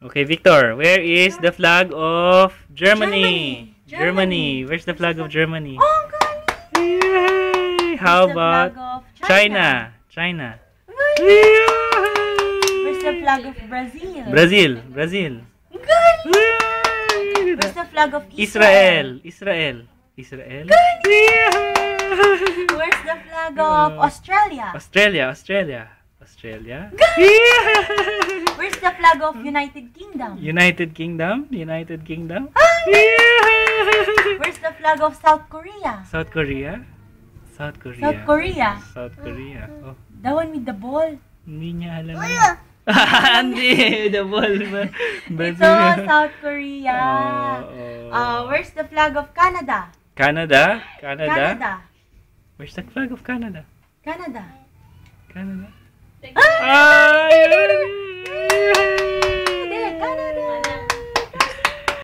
Okay, Victor, where is the flag of Germany? Germany. Where's the flag of Germany? Oh, galing! Yay! How about China? China. Where's the flag of Brazil? Brazil. Galing! Yay! Where's the flag of Israel. Where's the flag of Australia? Australia. Where's the flag of United Kingdom? United Kingdom. Where's the flag of South Korea? South Korea. South Korea. Oh, The one with the ball. hindi niya alam. Hindi, the ball ba? Ito, South Korea. Where's the flag of Canada? Canada. Where's the flag of Canada? Canada. Ay!